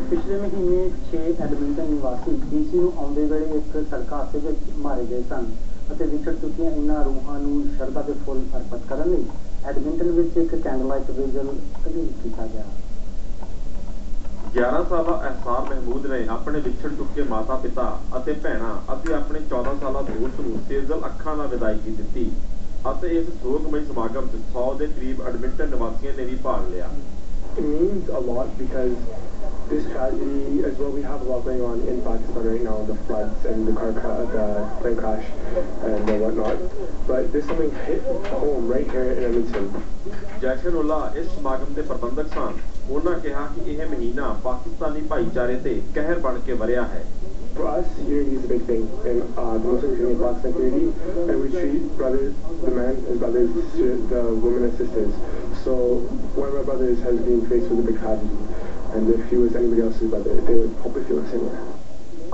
पिछले महीने 6 एडमिंटन निवासी डीसी ਨੂੰ ਆਉਂਦੇ ਵੇਲੇ ਇੱਕ ਸੜਕ ਹਾਦਸੇ ਵਿੱਚ ਮਾਰੇ ਗਏ ਸਨ ਅਤੇ ਵਿਛੜ ਚੁੱਕੀਆਂ ਇਹਨਾਂ ਰੂਹਾਂ ਨੂੰ ਸ਼ਰਧਾ ਦੇ ਫੁੱਲ ਅਰਪਿਤ ਕਰਨ ਲਈ ਐਡਮਿੰਟਨ ਵਿੱਚ ਇੱਕ ਕੈਂਡਲਲਾਈਟ ਵਿਜਲ ਕੀਤਾ ਗਿਆ। 11 ਸਾਲਾ ਅਹਿਸਾਨ ਮਹਿਮੂਦ ਨੇ ਆਪਣੇ ਵਿਛੜ ਚੁੱਕੇ ਮਾਤਾ ਪਿਤਾ ਅਤੇ ਭੈਣਾਂ ਅਤੇ ਆਪਣੇ 14 ਸਾਲਾ ਦੋਸਤ ਨੂੰ ਸੇਜਲ ਅੱਖਾਂ ਨਾਲ ਵਿਦਾਇਗੀ ਦਿੱਤੀ ਅਤੇ ਇਸ ਸੋਗਮਈ ਸਮਾਗਮ 'ਚ 100 ਦੇ ਕਰੀਬ ਐਡਮਿੰਟਨ ਨਿਵਾਸੀਆਂ ਨੇ ਵੀ ਭਾਗ ਲਿਆ। It means a lot because this tragedy as well, we have a lot going on in Pakistan right now, the floods and the plane crash and whatnot, but there's something hit home right here in Edmonton. ਜੈਸ਼ਨੁੱਲਾ ਇਸ ਸਮਾਗਮ ਦੇ ਪ੍ਰਬੰਧਕ ਸਨ। ਉਹਨਾਂ ਕਿਹਾ ਕਿ ਇਹ ਮਹੀਨਾ ਪਾਕਿਸਤਾਨੀ ਭਾਈਚਾਰੇ ਤੇ ਕਹਿਰ ਬਣ ਕੇ ਵਰਿਆ ਹੈ। For us, unity is a big thing in the Muslim community, Pakistan community, and we treat brothers, the men as brothers, the women as sisters. So one of my brothers has been faced with a big tragedy, and if he was anybody else's brother, they would probably feel the same way.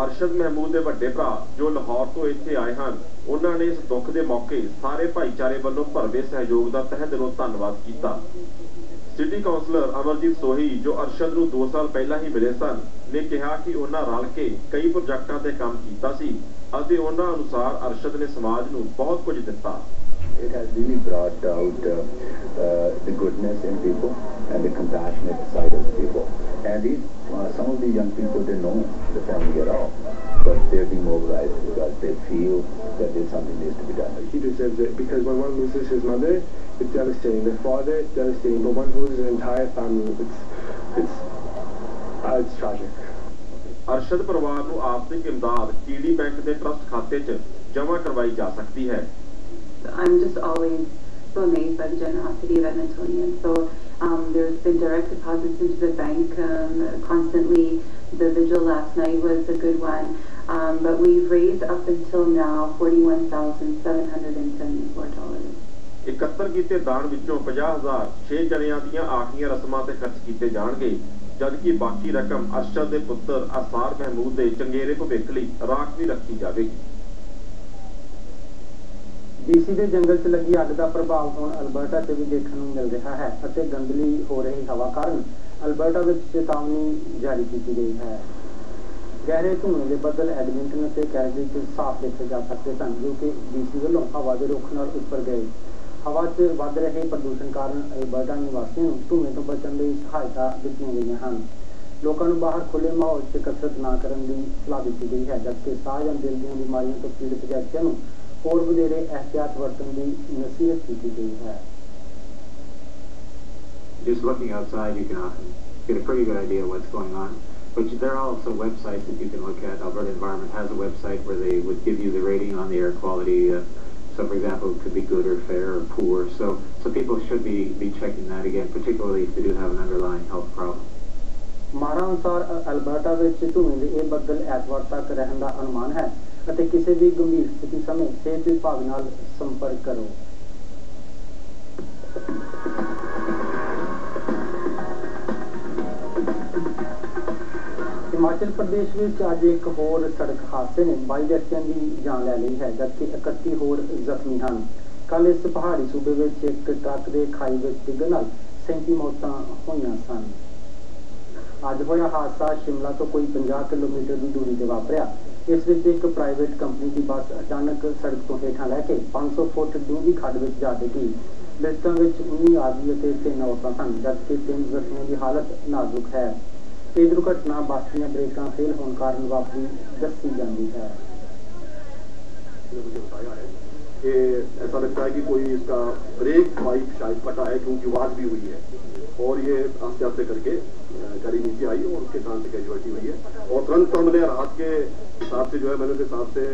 Arshad Mahmud ਦੇ ਵੱਡੇ ਭਰਾ ਜੋ ਲਾਹੌਰ ਤੋਂ ਇੱਥੇ ਆਏ ਹਨ, ਉਹਨਾਂ ਨੇ ਇਸ ਦੁੱਖ ਦੇ ਮੌਕੇ ਸਾਰੇ ਭਾਈਚਾਰੇ ਵੱਲੋਂ ਭਰਵੇਂ ਸਹਿਯੋਗ ਦਾ ਤਹਿ ਦਿਲੋਂ ਧੰਨਵਾਦ ਕੀਤਾ। ਸਿਟੀ ਕਾਉਂਸਲਰ ਅਮਰਜੀਤ ਸੋਹੀ ਜੋ ਅਰਸ਼ਦ ਨੂੰ 2 ਸਾਲ ਪਹਿਲਾਂ ਹੀ ਮਿਲੇ ਸਨ ਨੇ ਕਿਹਾ ਕਿ ਉਹਨਾਂ ਰਲ ਕੇ ਕਈ ਪ੍ਰੋਜੈਕਟਾਂ ਤੇ ਕੰਮ ਕੀਤਾ ਸੀ ਅਤੇ ਉਹਨਾਂ ਅਨੁਸਾਰ ਅਰਸ਼ਦ ਨੇ ਸਮਾਜ ਨੂੰ ਬਹੁਤ ਕੁਝ ਦਿੱਤਾ। It has really brought out the goodness in people and the compassionate side of people. And some of the young people, they know the family at all, but they're demobilized because they feel that there's something needs to be done. He deserves it because when one loses his mother, it's devastating. The father, it's devastating. But one loses his entire family, it's tragic. Arshad ਪਰਿਵਾਰ ਨੂੰ ਆਰਥਿਕ ਇਮਦਾਦ TD bank ਦੇ trust ਖਾਤੇ 'ਚ ਜਮ੍ਹਾਂ ਕਰਵਾਈ ਜਾ ਸਕਦੀ ਹੈ। I'm just always so amazed by the generosity of Edmontonians. So there's been direct deposits into the bank constantly. The vigil last night was a good one, but we've raised up until now $41,774. 71 ਕੀਤੇ ਦਾਨ ਵਿੱਚੋਂ 50,000 6 ਜਣਿਆਂ ਦੀਆਂ ਆਖਰੀਆਂ ਰਸਮਾਂ ਤੇ ਖਰਚ ਕੀਤੇ ਜਾਣਗੇ, ਜਦਕਿ ਬਾਕੀ ਰਕਮ ਅਰਸ਼ਦ ਦੇ ਪੁੱਤਰ ਅਸਾਰ ਮਹਿਮੂਦ ਦੇ ਚੰਗੇਰੇ ਭਵਿੱਖ ਲਈ ਰਾਖਵੀਂ ਰੱਖੀ ਜਾਵੇਗੀ। ਡੀਸੀ ਦੇ ਜੰਗਲ 'ਚ ਲੱਗੀ ਅੱਗ ਦਾ ਪ੍ਰਭਾਵ ਹੁਣ ਅਲਬਰਟਾ 'ਚ ਵੀ ਦੇਖਣ ਨੂੰ ਮਿਲ ਰਿਹਾ ਹੈ ਅਤੇ ਗੰਦਲੀ ਹੋ ਰਹੀ ਹਵਾ ਕਾਰਨ ਅਲਬਰਟਾ ਵਿੱਚ ਚੇਤਾਵਨੀ ਜਾਰੀ ਕੀਤੀ ਗਈ ਹੈ। ਗਹਿਰੇ ਧੂਏ ਦੇ ਬੱਦਲ ਐਡਮਿੰਟਨ ਅਤੇ ਕੈਲਗਰੀ 'ਚ ਸਾਫ਼ ਦੇਖੇ ਜਾ ਸਕਦੇ ਸਨ, ਜੋ ਕਿ ਡੀਸੀ ਵੱਲੋਂ ਹਵਾ ਦੇ ਰੁੱਖ ਨਾਲ ਉੱਪਰ ਗਏ। ਹਵਾ 'ਚ ਵੱਧ ਰਹੇ ਪ੍ਰਦੂਸ਼ਣ ਕਾਰਨ ਅਲਬਰਟਾ ਨਿਵਾਸੀਆਂ ਨੂੰ ਧੂਏ ਤੋਂ ਬਚਣ ਲਈ ਸਹਾਇਤਾ ਦਿੱਤੀਆਂ ਗਈਆਂ ਹਨ। ਲੋਕਾਂ ਨੂੰ ਬਾਹਰ ਖੁੱਲ੍ਹੇ ਮਾਹੌਲ 'ਚ ਕਸਰਤ ਨਾ ਕਰਨ ਦੀ ਸਲਾਹ ਦਿੱਤੀ ਗਈ ਹੈ, ਜਦਕਿ ਸਾਹ ਜਾਂ ਦਿਲ ਦੀਆਂ ਬਿਮਾਰੀਆਂ ਤੋਂ ਪੀੜਤ ਵਿਅਕਤੀਆਂ ਨੂੰ ਹੋਰ ਵਧੇਰੇ एहतियात ਵਰਤਣ ਦੀ ਨਸੀਹਤ ਕੀਤੀ ਗਈ ਹੈ। Just looking outside, you can get a pretty good idea what's going on. But there are also websites that you can look at. Alberta Environment has a website where they would give you the rating on the air quality. So, for example, it could be good or fair or poor. So people should be checking that again, particularly if they do have an underlying health problem. ਮਾਰਾ ਅਨੁਸਾਰ Alberta ਵਿੱਚ ਧੂਏ ਦੇ ਇਹ ਬੱਦਲ ਐਤਵਾਰ ਤੱਕ ਰਹਿਣ ਦਾ ਅਨੁਮਾਨ ਹੈ ਅਤੇ ਕਿਸੇ ਵੀ ਗੰਭੀਰ ਸਥਿਤੀ ਸਮੇਂ ਸਿਹਤ ਵਿਭਾਗ ਨਾਲ ਸੰਪਰਕ ਕਰੋ। ਹਿਮਾਚਲ ਪ੍ਰਦੇਸ਼ ਵਿੱਚ ਅੱਜ ਇੱਕ ਹੋਰ ਸੜਕ ਹਾਦਸੇ ਨੇ 22 ਵਿਅਕਤੀਆਂ ਦੀ ਜਾਨ ਲੈ ਲਈ ਹੈ, ਜਦਕਿ 31 ਹੋਰ ਜ਼ਖਮੀ ਹਨ। ਕੱਲ੍ਹ ਇਸ ਪਹਾੜੀ ਸੂਬੇ ਵਿੱਚ ਇੱਕ ਟਰੱਕ ਦੇ ਖਾਈ ਵਿੱਚ ਡਿੱਗਣ ਨਾਲ 37 ਮੌਤਾਂ ਹੋਈਆਂ ਸਨ। ਅੱਜ ਹੋਇਆ ਹਾਦਸਾ ਸ਼ਿਮਲਾ ਤੋਂ ਕੋਈ 50 ਕਿਲੋਮੀਟਰ ਦੀ ਦੂਰੀ ਤੇ ਵਾਪਰਿਆ। ਇਸ ਵਿੱਚ ਇੱਕ ਪ੍ਰਾਈਵੇਟ ਕੰਪਨੀ ਦੀ ਬੱਸ ਅਚਾਨਕ ਸੜਕ ਤੋਂ ਹੇਠਾਂ ਲੈ ਕੇ 500 ਫੁੱਟ ਡੂੰਘੀ ਖੱਡ ਵਿੱਚ ਜਾ ਡਿੱਗੀ। ਮ੍ਰਿਤਕਾਂ ਵਿੱਚ 19 ਆਦਮੀ ਅਤੇ 3 ਔਰਤਾਂ ਸਨ, ਜਦਕਿ 3 ਜ਼ਖਮੀਆਂ ਦੀ ਹਾਲਤ ਨਾਜ਼ੁਕ ਹੈ। ਇਹ ਦੁਰਘਟਨਾ ਬੱਸ ਦੀਆਂ ਬ੍ਰੇਕਾਂ ਫੇਲ ਹੋਣ ਕਾਰਨ ਵਾਪਰੀ ਦੱਸੀ ਜਾਂਦੀ है। कि ऐसा लगता है कि कोई इसका ब्रेक पाइप शायद फटा है, क्योंकि आवाज़ भी हुई है और ये आस्ते आस्ते करके गाड़ी नीचे आई और उसके कारण से कैजुअलिटी हुई है। और तुरंत हमने राहत के हिसाब से जो है मैंने के हिसाब से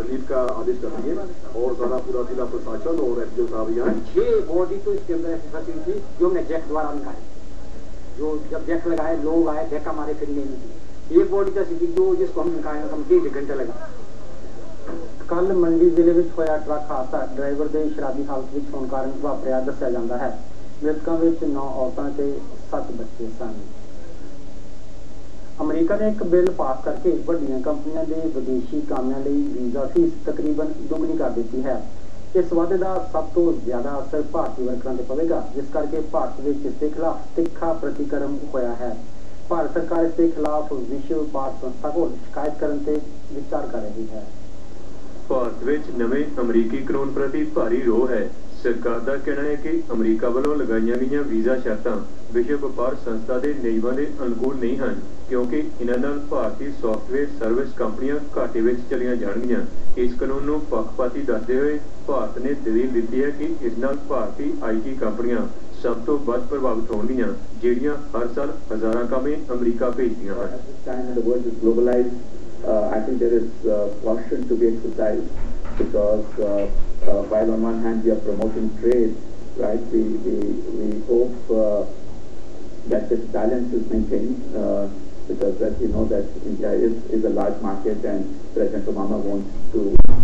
रिलीफ का आदेश कर दिए और सारा पूरा जिला प्रशासन और एसडीओ साहब यहाँ 6 बॉडी तो इसके अंदर ऐसी फंसी थी जो हमने जैक द्वारा निकाली। जो जब जैक लगाए लोग आए धक्का मारे फिर नहीं निकली। एक बॉडी तो ऐसी जो जिसको हम निकाले कम 1.5 घंटा लगा। ਕੱਲ ਮੰਡੀ ਜ਼ਿਲ੍ਹੇ ਵਿੱਚ ਹੋਇਆ ਟਰੱਕ ਹਾਦਸਾ ਡਰਾਈਵਰ ਦੇ ਸ਼ਰਾਬੀ ਹਾਲਤ ਵਿੱਚ ਹੋਣ ਕਾਰਨ ਵਾਪਰਿਆ ਦੱਸਿਆ ਜਾਂਦਾ ਹੈ। ਮ੍ਰਿਤਕਾਂ ਵਿੱਚ 9 ਔਰਤਾਂ ਤੇ 7 ਬੱਚੇ ਸਨ। ਅਮਰੀਕਾ ਨੇ ਇੱਕ ਬਿੱਲ ਪਾਸ ਕਰਕੇ ਵੱਡੀਆਂ ਕੰਪਨੀਆਂ ਦੇ ਵਿਦੇਸ਼ੀ ਕਾਮਿਆਂ ਲਈ ਵੀਜ਼ਾ ਫੀਸ ਤਕਰੀਬਨ ਦੁੱਗਣੀ ਕਰ ਦਿੱਤੀ ਹੈ। ਇਸ ਵਾਅਦੇ ਦਾ ਸਭ ਤੋਂ ਜ਼ਿਆਦਾ ਅਸਰ ਭਾਰਤੀ ਵਰਕਰਾਂ ਤੇ ਪਵੇਗਾ, ਜਿਸ ਕਰਕੇ ਭਾਰਤ ਵਿੱਚ ਇਸ ਦੇ ਖਿਲਾਫ ਤਿੱਖਾ ਪ੍ਰਤੀਕਰਮ ਹੋਇਆ ਹੈ। ਭਾਰਤ ਸਰਕਾਰ ਇਸ ਦੇ ਖਿਲਾਫ ਵਿਸ਼ਵ ਵਪਾਰ ਸੰਸਥਾ ਕੋਲ ਸ਼ਿਕਾਇਤ ਕਰਨ ਤੇ ਵਿਚਾਰ ਕਰ ਰਹੀ ਹੈ। ਭਾਰਤ ਵਿੱਚ ਨਵੇਂ ਅਮਰੀਕੀ ਕਾਨੂੰਨ ਪ੍ਰਤੀ ਭਾਰੀ ਰੋਹ ਹੈ। ਸਰਕਾਰ ਦਾ ਕਹਿਣਾ ਹੈ ਕਿ ਅਮਰੀਕਾ ਵੱਲੋਂ ਲਗਾਈਆਂ ਗਈਆਂ ਵੀਜ਼ਾ ਸ਼ਰਤਾਂ ਵਿਸ਼ਵ ਵਪਾਰ ਸੰਸਥਾ ਦੇ ਨਿਯਮਾਂ ਦੇ ਅਨੁਕੂਲ ਨਹੀਂ ਹਨ, ਕਿਉਂਕਿ ਇਹਨਾਂ ਨਾਲ ਭਾਰਤੀ ਸੌਫਟਵੇਅਰ ਸਰਵਿਸ ਕੰਪਨੀਆਂ ਘਾਟੇ ਵਿੱਚ ਚਲੀਆਂ ਜਾਣਗੀਆਂ। ਇਸ ਕਾਨੂੰਨ ਨੂੰ ਪੱਖਪਾਤੀ ਦੱਸਦੇ ਹੋਏ ਭਾਰਤ ਨੇ ਦਲੀਲ ਦਿੱਤੀ ਹੈ ਕਿ ਇਸ ਨਾਲ ਭਾਰਤੀ ਆਈਟੀ ਕੰਪਨੀਆਂ ਸਭ ਤੋਂ ਵੱਧ ਪ੍ਰਭਾਵਿਤ ਹੋਣਗੀਆਂ, ਜਿਹੜੀਆਂ ਹਰ ਸਾਲ ਹਜ਼ਾਰਾਂ ਕਾਮੇ ਅਮਰੀਕਾ ਭੇਜਦੀਆਂ ਹਨ। I think there is caution to be exercised because while on one hand we are promoting trade, right, we hope that this balance is maintained because as you know that India is a large market and President Obama wants to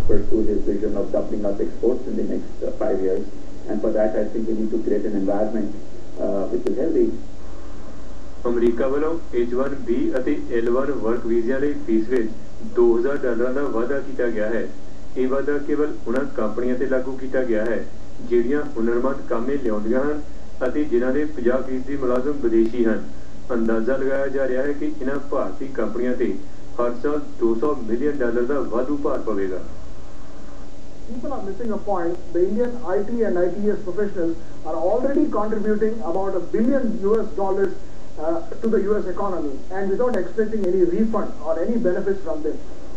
pursue his vision of doubling up exports in the next 5 years, and for that I think we need to create an environment which is healthy. America ਵੱਲੋਂ H1B ਅਤੇ L1 work ਵੀਜ਼ਿਆਂ ਲਈ fees ਵਿੱਚ $2000 ਦਾ ਵਾਅਦਾ ਕੀਤਾ ਗਿਆ ਹੈ। ਇਹ ਵਾਅਦਾ ਕੇਵਲ ਉਹਨਾਂ ਕੰਪਨੀਆਂ ਤੇ ਲਾਗੂ ਕੀਤਾ ਗਿਆ ਹੈ ਜਿਹੜੀਆਂ ਹੁਨਰਮੰਦ ਕਾਮੇ ਲਿਆਉਂਦੀਆਂ ਹਨ ਅਤੇ ਜਿਨ੍ਹਾਂ ਦੇ 50% ਮੁਲਾਜ਼ਮ ਵਿਦੇਸ਼ੀ ਹਨ। ਅੰਦਾਜ਼ਾ ਲਗਾਇਆ ਜਾ ਰਿਹਾ ਹੈ ਕਿ ਇਹਨਾਂ ਭਾਰਤੀ ਕੰਪਨੀਆਂ ਤੇ ਹਰ ਸਾਲ $200 ਮਿਲੀਅਨ ਦਾ ਵਾਧੂ ਭਾਰ ਪਵੇਗਾ। People are missing a point. The Indian IT and ITS professionals are already contributing about $1 billion to the US economy and without expecting any refund or any benefits from them.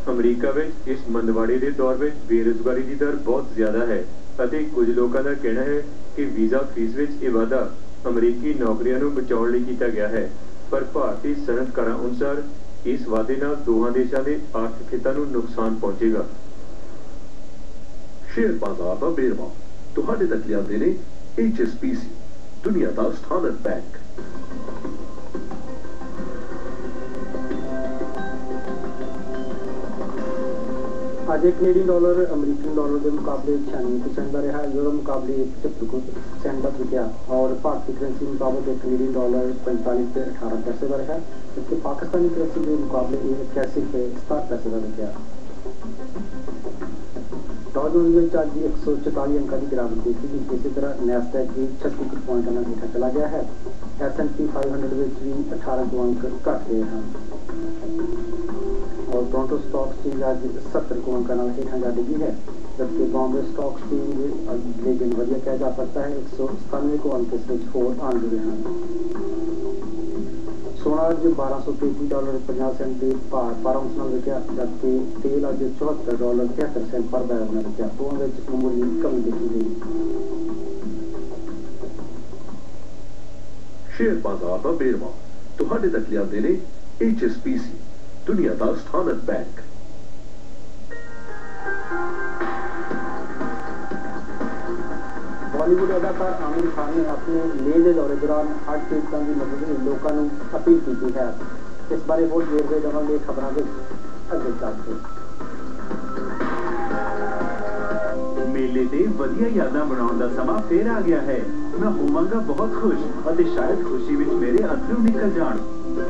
America ਵਿੱਚ ਇਸ ਮੰਦਵਾੜੇ ਦੇ ਦੌਰ ਵਿੱਚ ਬੇਰੁਜ਼ਗਾਰੀ ਦੀ ਦਰ ਬਹੁਤ ਜ਼ਿਆਦਾ ਹੈ ਅਤੇ ਕੁਝ ਲੋਕਾਂ ਦਾ ਕਹਿਣਾ ਹੈ ਕਿ ਵੀਜ਼ਾ ਫੀਸ ਵਿੱਚ ਇਹ ਵਾਧਾ ਅਮਰੀਕੀ ਨੌਕਰੀਆਂ ਨੂੰ ਬਚਾਉਣ ਲਈ ਕੀਤਾ ਗਿਆ ਹੈ, ਪਰ ਭਾਰਤੀ ਸਨਅਤਕਾਰਾਂ ਅਨੁਸਾਰ ਇਸ ਵਾਅਦੇ ਨਾਲ ਦੋਹਾਂ ਦੇਸ਼ਾਂ ਦੇ ਆਰਥਿਕ ਹਿੱਤਾਂ ਨੂੰ ਨੁਕਸਾਨ ਪਹੁੰਚੇਗਾ। ਸ਼ੇਅਰ ਬਾਜ਼ਾਰ ਦਾ ਵੇਰਵਾ ਤੁਹਾਡੇ ਤੱਕ ਲਿਆਉਂਦੇ ਨੇ HSBC, ਦੁਨੀਆ ਦਾ ਸਥਾਨਕ ਬੈਂਕ। ਅੱਜ ਕੈਨੇਡੀਅਨ ਡਾਲਰ ਅਮਰੀਕਨ ਡਾਲਰ ਦੇ ਮੁਕਾਬਲੇ 96% ਦਾ ਰਿਹਾ, ਯੂਰੋ ਮੁਕਾਬਲੇ 75% ਦਾ ਵਿਕਿਆ और भारतीय करेंसी मुताबिक कनेडियन डॉलर 45 से 18 पैसे का रहा, जबकि पाकिस्तानी करेंसी के मुकाबले 81 रुपये 67 पैसे का विकिया। डॉ जोन्स में आज 144 अंकों की गिरावट देखी गई। इसी तरह नैस्डैक भी 36 पॉइंटों में हेठा चला गया है। S&P 500 में भी 18 अंक घट गए हैं और टोरंटो स्टॉक एक्सचेंज आज 70 अंकों हेठा जा डिगी है, जबकि बॉम्बे स्टॉक एक्सचेंज अगले दिन वधिया कहा जा सकता है। 197 अंक इस होर आन जुड़े हैं। सोना अज $1233.50 के भार पर औंस नाल विकिया, जबकि तेल अज $74.73 पर बैरल नाल विकिया। दोनों में मामूली कमी देखी गई। शेयर बाजार का वेरवा तुहाडे तक लिआंदे ने HSBC, दुनिया का स्थानक बैंक। बॉलीवुड अदाकार आमिर खान ने अपने लेह के दौरे दौरान हार्ट पीड़ितों की मदद लिए लोगों को अपील की है। इस बारे होर वेरवे देवांगे खबरों के अगे चलते। मेले ते वधिया यादां बनाउण दा समा फिर आ गया है। मैं होवांगा बहुत खुश और शायद खुशी विच मेरे अथरू निकल जाण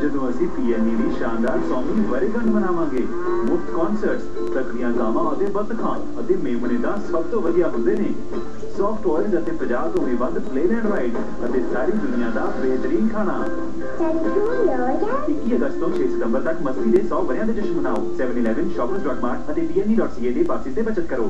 ਜਦੋਂ ਅਸੀਂ PNE ਦੀ ਸ਼ਾਨਦਾਰ 100ਵੀਂ ਵਰ੍ਹੇਗੰਢ ਮਨਾਵਾਂਗੇ। ਮੁਫਤ ਕਨਸਰਟਸ, ਤਕੜੀਆਂ ਗਾਵਾਂ ਅਤੇ ਬਤਖਾਂ ਅਤੇ ਮੇਮਣੇ ਦਾ ਸਭ ਤੋਂ ਵਧੀਆ ਹੁੰਦੇ ਨੇ। ਸੌਫਟ ਟੌਇਜ਼ ਅਤੇ 50 ਤੋਂ ਵੀ ਵੱਧ ਪਲੇਲੈਂਡ ਰਾਈਡ ਅਤੇ ਸਾਰੀ ਦੁਨੀਆ ਦਾ ਬਿਹਤਰੀਨ ਖਾਣਾ। 21 ਅਗਸਤ ਤੋਂ 6 ਸਤੰਬਰ ਤੱਕ ਮਸਤੀ ਦੇ 100 ਵਰ੍ਹਿਆਂ ਦੇ ਜਸ਼ਨ ਮਨਾਓ। 7-Eleven, Shoppers.mart ਅਤੇ PNE.ca ਦੇ ਪਾਸਿਸ ਤੇ ਬਚਤ ਕਰੋ।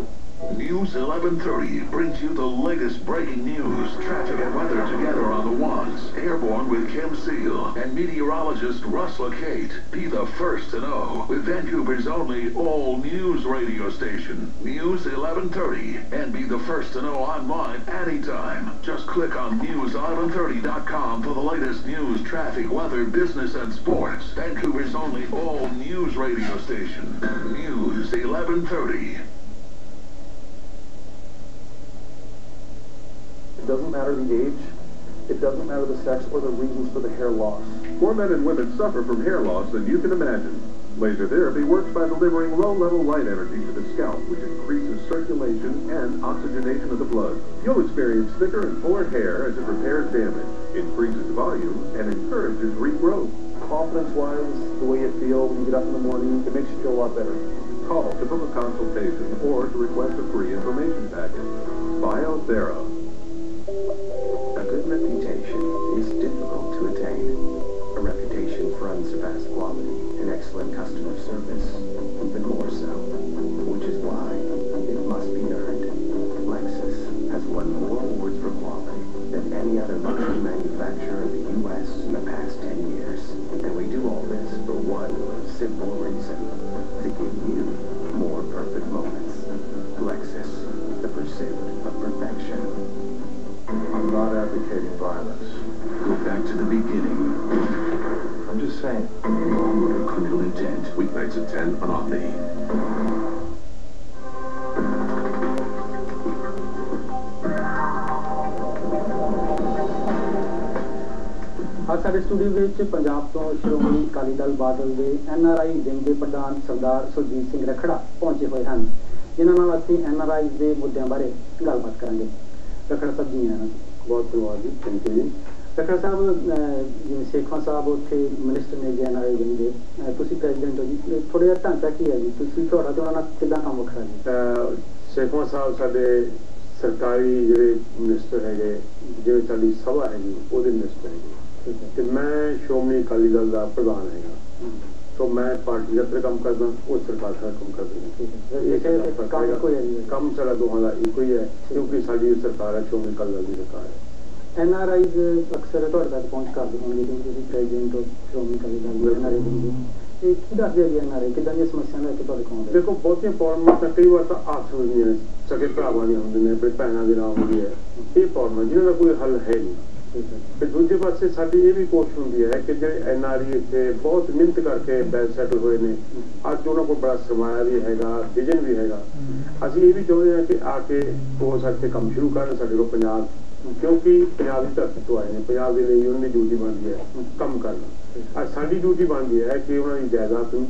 News 1130 brings you the latest breaking news, traffic and weather together on the ones. Airborne with Kim Seal and meteorologist Russ LaCate. Be the first to know with Vancouver's only all-news radio station. News 1130 and be the first to know online anytime. Just click on news1130.com for the latest news, traffic, weather, business and sports. Vancouver's only all-news radio station. News 1130. It doesn't matter the age, it doesn't matter the sex or the reasons for the hair loss. More men and women suffer from hair loss than you can imagine. Laser therapy works by delivering low-level light energy to the scalp, which increases circulation and oxygenation of the blood. You'll experience thicker and fuller hair as it repairs damage, increases volume, and encourages regrowth. Confidence-wise, the way you feel when you get up in the morning, it makes you feel a lot better. Call to book a consultation or to request a free information package. BioThera. A good reputation is difficult to attain. A reputation for service, even more so, which is why it must be earned. Lexus has won more awards for quality than any other luxury manufacturer in the U.S. in the past 10 years. And we do all this for one simple reason, to give you more perfect moments. Lexus, the pursuit of perfection. I'm not advocating violence. Go back to the beginning. I'm just saying. Law, Murder, Criminal Intent. Weeknights at 10 on Omni. आज साडे studio विच पंजाब तो श्रोमणी अकाली दल बादल के NRI wing के प्रधान सरदार सुरजीत सिंह रखड़ा पहुंचे हुए हैं, जिन्हां नाल असीं NRI के मुद्दों बारे गलबात करांगे। रखड़ा साहब जी आना बहुत धन्यवाद जी, थैंक यू जी। रखड़ा साहब जिवें शेखवां साहब उत्थे मिनिस्टर ने जे NRI विंग दे, तुसीं प्रेजिडेंट हो जी, थोड़ा जिहा ढांचा की है जी, तुसीं तुहाडा ते उहनां नाल किदां काम वखरा जी? शेखवां साहब साडे सरकारी जिहड़े मिनिस्टर हैगे, जिवें साडी सभा हैगी ਉਹਦੇ मिनिस्टर हैगे, ਤੇ मैं श्रोमणी अकाली दल का प्रधान है। तो मैं पार्टी का काम करदा, वो सरकार का काम करदी काम सारा दोहां का एक ही है, क्योंकि साडी सरकार है श्रोमणी अकाली दल की सरकार है। NRI अक्सर तुहाडे तक पहुंच करदे होणगे क्योंकि तुसीं प्रेजिडेंट हो श्रोमणी अकाली दल दे NRI की की दसदे जी NRI किदां दी समस्या लैके तुहाडे कोल आउंदे? देखो बहुतियां प्रॉब्लमां तां कई बार तां आपस विच ने सगे भरावां दी हुंदे ने, अपने भैणां दे नाल हुंदी है, ये प्रॉब्लम जिन्हां दा कोई हल है नहीं। ਤੇ ਦੂਜੇ ਪਾਸੇ ਸਾਡੀ ਇਹ ਵੀ ਕੋਸ਼ਿਸ਼ ਹੁੰਦੀ ਹੈ ਕਿ ਜਿਹੜੇ NRI ਇੱਥੇ ਬਹੁਤ ਮਿਹਨਤ ਕਰਕੇ ਵੈਲ ਸੈਟਲ ਹੋਏ ਨੇ, ਅੱਜ ਉਹਨਾਂ ਕੋਲ ਬੜਾ ਸਰਮਾਇਆ ਵੀ ਹੈਗਾ, ਵਿਜ਼ਨ ਵੀ ਹੈਗਾ, ਅਸੀਂ ਇਹ ਵੀ ਚਾਹੁੰਦੇ ਹਾਂ ਕਿ ਆ ਕੇ ਉਹ ਸਾਡੇ ਕੰਮ ਸ਼ੁਰੂ ਕਰਨ ਸਾਡੇ ਕੋਲ ਪੰਜਾਬ, ਕਿਉਂਕਿ ਪੰਜਾਬ ਦੀ ਧਰਤੀ ਤੋਂ ਆਏ ਨੇ, ਪੰਜਾਬ ਦੇ ਲਈ ਉਹਨਾਂ ਦੀ ਡਿਊਟੀ ਬਣਦੀ ਹੈ ਕੰਮ ਕਰਨਾ। ਅੱਜ ਸਾਡੀ ਡਿਊਟੀ ਬਣਦੀ ਹੈ ਕਿ ਉਹਨਾਂ ਦੀ ਜਾਇਦਾਦ ਨੂੰ,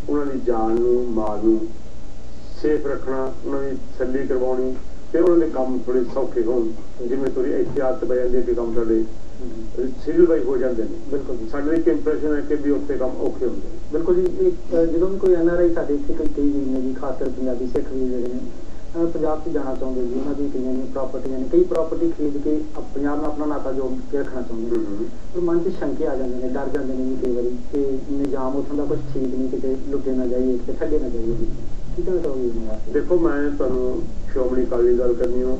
ਉਹਨਾਂ ਦੀ ਜਾਨ ਨੂੰ, ਮਾਲ ਨੂੰ ਸੇਫ ਰੱਖਣਾ, ਉਹਨਾਂ ਦੀ ਤਸੱਲੀ ਕਰਵਾਉਣੀ, ਤੇ ਉਹਨਾਂ ਦੇ ਕੰਮ ਥੋੜੇ ਸੌਖੇ ਹੋਣ, ਜਿਵੇਂ ਥੋੜੀ ਇhtiyat ਪੈ ਜਾਂਦੀ ਹੈ ਕਿ ਕੰਮ ਸਾਡੇ ਸੀਰੀਅਲ ਵਾਈਜ਼ ਹੋ ਜਾਂਦੇ ਨੇ। ਬਿਲਕੁਲ ਜੀ, ਸਾਡੇ ਇੱਕ ਇੰਪ੍ਰੈਸ਼ਨ ਹੈ ਕਿ ਵੀ ਉੱਥੇ ਕੰਮ ਔਖੇ ਹੁੰਦੇ ਨੇ। ਬਿਲਕੁਲ ਜੀ, ਜਦੋਂ ਵੀ ਕੋਈ NRI ਸਾਡੇ ਇੱਥੇ ਕਈ ਵੀਰ ਨੇ ਜੀ, ਖਾਸ ਕਰ ਪੰਜਾਬੀ ਸਿੱਖ ਵੀਰ ਜਿਹੜੇ ਨੇ ਪੰਜਾਬ 'ਚ ਜਾਣਾ ਚਾਹੁੰਦੇ ਜੀ, ਉਹਨਾਂ ਦੀ ਕਈਆਂ ਦੀਆਂ ਪ੍ਰਾਪਰਟੀਆਂ ਨੇ, ਕਈ ਪ੍ਰਾਪਰਟੀ ਖਰੀਦ ਕੇ ਪੰਜਾਬ ਨਾਲ ਆਪਣਾ ਨਾਤਾ ਜੋੜ ਕੇ ਰੱਖਣਾ ਚਾਹੁੰਦੇ ਨੇ, ਪਰ ਮਨ 'ਚ ਸ਼ੰਕੇ ਆ ਜਾਂਦੇ ਨੇ, ਡਰ ਜਾਂਦੇ ਨੇ ਜੀ ਕਈ ਵਾਰੀ ਕਿ ਨਿਜ਼ਾਮ ਉੱਥੋਂ ਦਾ ਕੁਝ ਠੀਕ ਨਹੀਂ, ਕਿਤੇ ਲੁੱਟੇ ਨਾ ਜਾਈਏ, ਕਿਤੇ ਠੱਗੇ ਨਾ ਜਾਈਏ ਜੀ। देखो मैं तुहानू श्रोमणी अकाली दल करनी हो,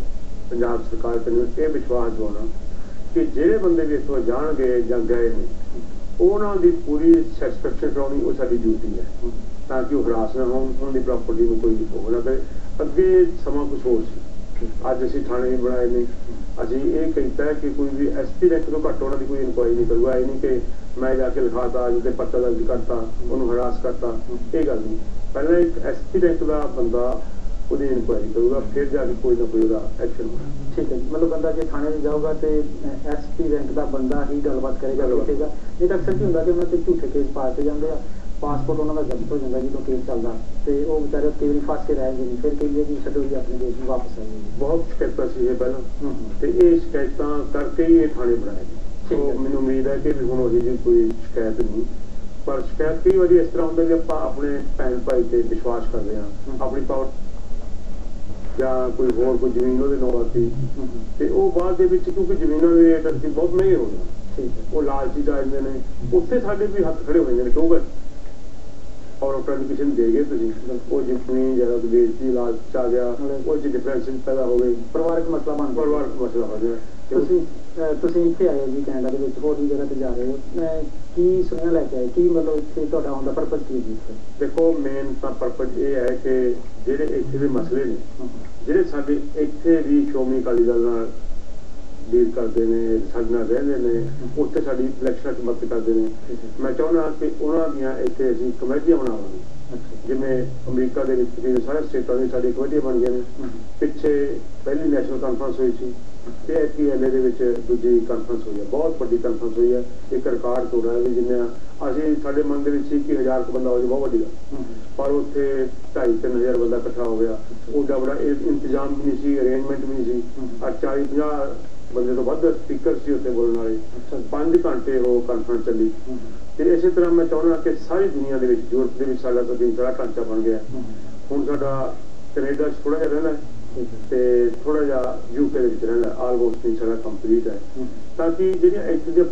पंजाब सरकार करनी हो, ये विश्वास दिवाना कि जिहड़े बंदे भी इत्थों जाणगे जां गए ने, उन्हां दी पूरी सैटिस्फैक्शन कराउणी वो साडी ड्यूटी है, ताकि वो हरास ना होण, उन्हां दी प्रॉपर्टी नूं कोई हो ना करे। अगे समा कुछ होर सी, अज असीं थाणे भी बनाए ने, असीं ये कीता है कि कोई भी SP रैंक तो घੱਟ उन्हां दी कोई इनक्वायरी नहीं करूगा। ये नहीं कि मैं जाके लिखाता जिते पत्ता दर्ज करता, उन्होंने हरास करता, ये गल नहीं। पहले एक SP रैंक का बंदा ਉਹਦੀ ਇਨਕੁਆਇਰੀ ਕਰੂਗਾ, ਫਿਰ ਜਾ ਕੇ ਕੋਈ ਨਾ ਕੋਈ ਉਹਦਾ ਐਕਸ਼ਨ ਹੋਣਾ। ਠੀਕ ਹੈ ਜੀ, ਮਤਲਬ ਬੰਦਾ ਜੇ ਥਾਣੇ 'ਚ ਜਾਊਗਾ ਤੇ SP ਰੈਂਕ ਦਾ ਬੰਦਾ ਹੀ ਗੱਲਬਾਤ ਕਰੇਗਾ, ਲਿਖੇਗਾ। ਇਹ ਤਾਂ ਅਕਸਰ ਕੀ ਹੁੰਦਾ ਕਿ ਉਹਨਾਂ ਤੇ ਝੂਠੇ ਕੇਸ ਪਾ ਕੇ ਜਾਂਦੇ ਆ, ਪਾਸਪੋਰਟ ਉਹਨਾਂ ਦਾ ਜ਼ਬਤ ਹੋ ਜਾਂਦਾ ਜਦੋਂ ਕੇਸ ਚੱਲਦਾ, ਤੇ ਉਹ ਵਿਚਾਰੇ ਕਈ ਵਾਰੀ ਫਸ ਕੇ ਰਹਿ ਜਾਂਦੇ ਨੇ, ਫਿਰ ਕਹੀਏ ਜੀ ਛੱਡੋ ਜੀ ਆਪਣੇ ਦੇਸ਼ ਨੂੰ ਵਾਪਸ ਆਈਏ। ਬਹੁਤ ਸ਼ਿਕਾਇਤਾਂ ਸੀ ਇਹ ਪਹਿਲਾਂ, ਤੇ ਇਹ ਸ਼ਿਕਾਇਤਾਂ ਕਰਕੇ ਹੀ ਇਹ ਥਾਣੇ ਬਣਾਏ। ਮੈਨੂੰ ਉਮੀਦ ਹੈ ਕਿ ਹੁਣ ਉਹਦੀ ਜੀ ਕੋਈ ਸ਼ਿਕਾਇਤ ਨਹੀਂ, ਪਰ ਸ਼ਿਕਾਇਤ ਕਈ ਵਾਰੀ ਇਸ ਤਰ੍ਹਾਂ ਹੁੰਦਾ ਕਿ ਆਪਾਂ ਆਪਣੇ ਭੈਣ ਭਾਈ ਤੇ ਵਿਸ਼ਵਾਸ ਕਰਦੇ ਹਾਂ, ਆਪਣੀ ਪਾਵਰ ਜਾਂ ਕੋਈ ਹੋਰ ਕੋਈ ਜ਼ਮੀਨ ਉਹਦੇ ਨਾਂ ਸੀ, ਤੇ ਉਹ ਬਾਅਦ ਦੇ ਵਿੱਚ ਕਿਉਂਕਿ ਜ਼ਮੀਨਾਂ ਦੇ ਰੇਟ ਅਸੀਂ ਬਹੁਤ ਮਹਿੰਗੇ ਹੋ ਗਏ, ਠੀਕ ਹੈ, ਉਹ ਲਾਲਚੀ ਆ ਜਾਂਦੇ ਨੇ, ਉੱਥੇ ਸਾਡੇ ਵੀ ਹੱਥ ਖੜੇ ਹੋ ਜਾਂਦੇ ਨੇ, ਕਿਉਂਕਿ ਔਰ ਆਪਣਾ ਕਿਸੇ ਨੂੰ ਦੇ ਗਏ ਤੁਸੀਂ, ਉਹ ਜ਼ਮੀਨ ਜ਼ਿਆਦਾ ਵੇਚਦੀ, ਲਾਲਚ ਆ ਗਿਆ, ਉਹ 'ਚ ਡਿਫਰੈਂਸ ਪੈਦਾ ਹੋ ਗਏ, ਪਰਿਵਾਰਕ ਮਸਲਾ ਬਣ ਗਿਆ, ਪਰਿਵਾਰਕ ਮਸਲਾ ਹੋ ਗਿਆ। ਤੁਸੀਂ ਇੱਥੇ ਆਏ ਹੋ ਜੀ ਕੈਨੇਡਾ ਦੇ ਵਿੱਚ, ਹੋਰ ਵੀ ਜਗ੍ਹਾ ਤੇ ਜਾ ਰਹੇ ਹੋ, ਕੀ ਸੁਨੇਹਾ ਲੈ ਕੇ ਆਏ, ਕੀ ਮਤਲਬ ਇੱਥੇ ਤੁਹਾਡਾ ਆਉਣ ਦਾ ਪਰਪਸ ਕੀ ਹੈ ਜੀ? ਦੇਖੋ ਮੇਨ ਤਾਂ ਪਰਪਸ ਇਹ ਹੈ ਕਿ ਜਿਹੜੇ ਇੱਥੇ ਦੇ ਮਸਲੇ ਨੇ, ਜਿਹੜੇ ਸਾਡੇ ਇੱਥੇ ਵੀ ਸ਼੍ਰੋਮਣੀ ਅਕਾਲੀ ਦਲ ਨਾਲ ਡੀਲ ਕਰਦੇ ਨੇ, ਸਾਡੇ ਨਾਲ ਰਹਿੰਦੇ ਨੇ, ਉੱਥੇ ਸਾਡੀ ਇਲੈਕਸ਼ਨਾਂ 'ਚ ਮਦਦ ਕਰਦੇ ਨੇ, ਮੈਂ ਚਾਹੁੰਦਾ ਕਿ ਉਹਨਾਂ ਦੀਆਂ ਇੱਥੇ ਅਸੀਂ ਕਮੇਟੀਆਂ ਬਣਾਵਾਂਗੇ, ਜਿਵੇਂ ਅਮਰੀਕਾ ਦੇ ਵਿੱਚ ਸਾਰੇ ਸਟੇਟਾਂ ਦੀ ਸਾਡੀ ਕਮੇਟੀਆਂ ਬਣ ਗਈਆਂ ਨੇ। ਪਿੱਛੇ ਪਹਿਲੀ ਨੈਸ਼ਨਲ ਕਾਨਫਰੰਸ ਹੋਈ ਸੀ, ਤੇ ਐਤਕੀ LA ਦੇ ਵਿੱਚ ਦੂਜੀ ਕਾਨਫਰੰਸ ਹੋਈ ਹੈ, ਬਹੁਤ ਵੱਡੀ ਕਾਨਫਰੰਸ ਹੋਈ ਹੈ, ਇੱਕ ਰਿਕਾਰਡ ਤੋੜਿਆ ਵੀ ਜਿੰਨੇ ਅਸੀਂ ਸਾਡੇ ਮਨ ਦੇ ਵਿੱਚ ਸੀ ਕਿ 1000 ਬੰਦਾ ਹੋ ਜਾਏ ਬਹੁਤ ਵੱਡੀ ਗੱਲ, ਪਰ ਉੱਥੇ 2,500-3,000 ਬੰਦਾ ਇਕੱਠਾ ਹੋ ਗਿਆ। ਉਹਦਾ ਬੜਾ ਇੰਤਜ਼ਾਮ ਵੀ ਨਹੀਂ ਸੀ, ਅਰੇਂਜਮੈਂਟ ਵੀ ਨਹੀਂ ਸੀ, 40-50 ਬੰਦੇ ਤੋਂ ਵੱਧ ਸਪੀਕਰ ਸੀ ਉੱਥੇ ਬੋਲਣ ਵਾਲੇ, 5 ਘੰਟੇ ਉਹ ਕਾਨਫਰੰਸ ਚੱਲੀ। ਤੇ ਇਸੇ ਤਰ੍ਹਾਂ ਮੈਂ ਚਾਹੁੰਦਾ ਕਿ ਸਾਰੀ ਦੁਨੀਆ ਦੇ ਵਿੱਚ, ਯੂਰਪ ਦੇ ਵਿੱਚ ਸਾਡਾ ਤਕਰੀਬਨ ਸਾਰਾ ਢਾਂਚਾ ਬਣ ਗਿਆ, ਹੁਣ ਸਾਡਾ ਕੈਨੇਡਾ 'ਚ ਥੋੜਾ ਜਿਹਾ ਰਹਿੰਦਾ ਤੇ ਥੋੜਾ ਜਿਹਾ UK ਦੇ ਵਿੱਚ ਰਹਿੰਦਾ, ਆਲਮੋਸਟ ਸਾਡਾ ਕੰਪਲੀਟ ਹੈ, ਤਾਂ ਕਿ ਜਿਹੜੀਆਂ ਇੱਥੇ ਦੀਆਂ